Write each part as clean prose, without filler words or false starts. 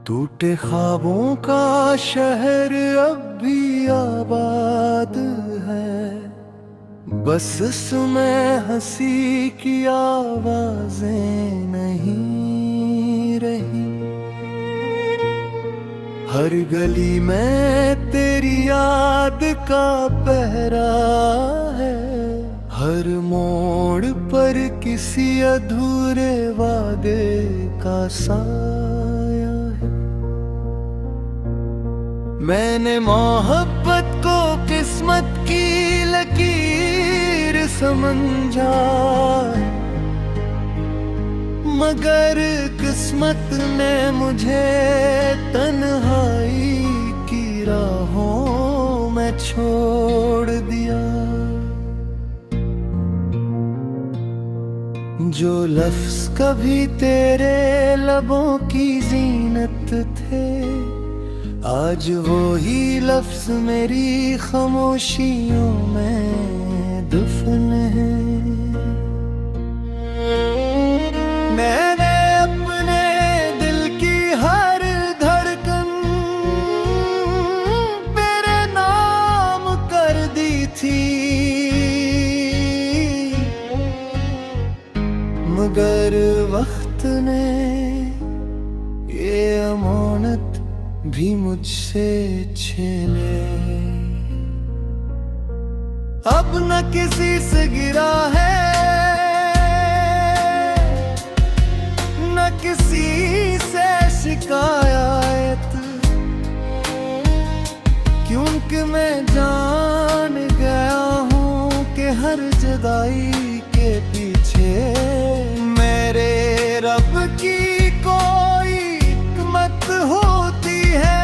टूटे ख्वाबों का शहर अब भी आबाद है, बस इसमें हंसी की आवाजें नहीं रही। हर गली में तेरी याद का पहरा है, हर मोड़ पर किसी अधूरे वादे का साया है। मैंने मोहब्बत को किस्मत की लकीर समझा, मगर किस्मत ने मुझे तन्हाई की राहों में छोड़ दिया। जो लफ्ज कभी तेरे लबों की जीनत थे, आज वो ही लफ्ज मेरी खामोशियों में दफन है। मैंने अपने दिल की हर धड़कन तेरे नाम कर दी थी, मगर वक्त ने ये अमानत भी मुझसे छीने। अब न किसी से गिरा है, न किसी से शिकायत, क्योंकि मैं जान गया हूँ कि हर जुदाई के पीछे मेरे रब की कोई हिकमत होती है।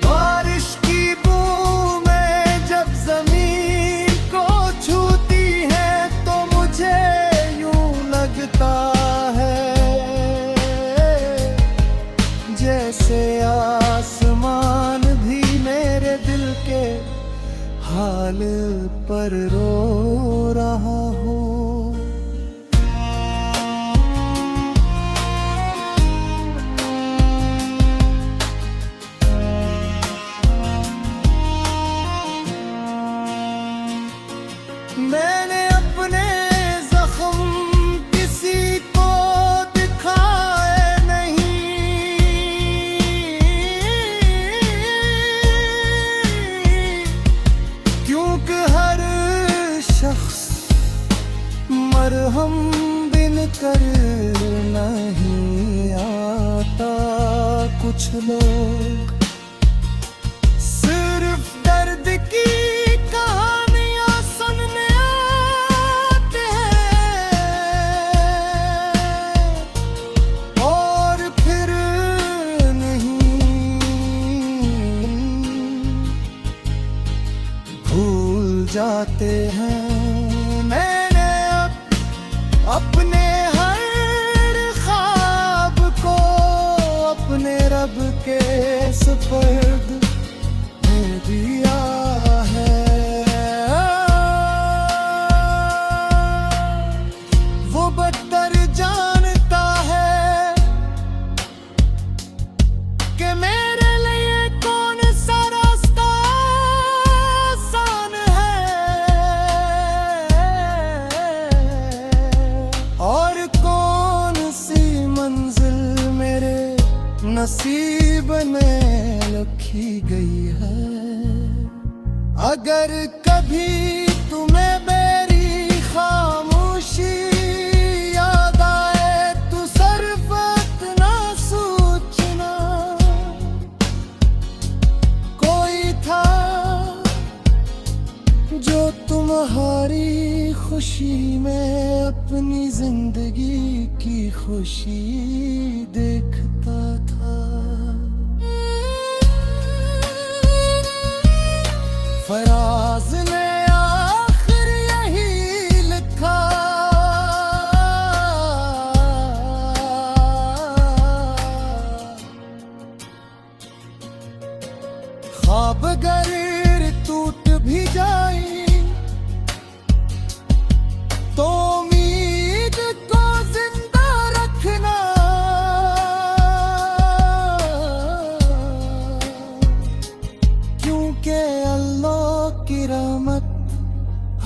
बारिश की बूंदें जब जमीन को छूती है तो मुझे यूं लगता है जैसे आसमान भी मेरे दिल के हाल पर रो रहा हो। मैंने अपने जख्म किसी को दिखाए नहीं, क्योंकि हर शख्स मरहम बिन कर नहीं आता। कुछ लोग सिर्फ दर्द की कहानियां सुनने आते हैं और फिर नहीं भूल जाते हैं। मैंने अपने हर ख्वाब को अपने रब के सुपर्द दे दिया है। वो बदतर जानता है कि मेरे लिए कौन सा रास्ता आसान है और कौन सी मंजिल मेरे नसीब में लिखी गई है। अगर कभी तुम्हें मेरी खामोशी याद आए तो सिर्फ इतना सोचना, कोई था जो तुम्हारी खुशी में अपनी जिंदगी की खुशी देखता था। फराज ने आखिर यही लिखा, ख्वाब अगर टूट भी जाए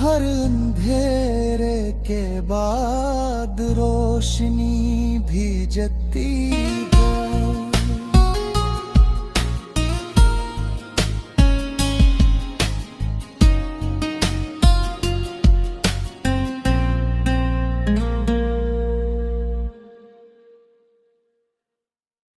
हर अंधेरे के बाद रोशनी भी जगती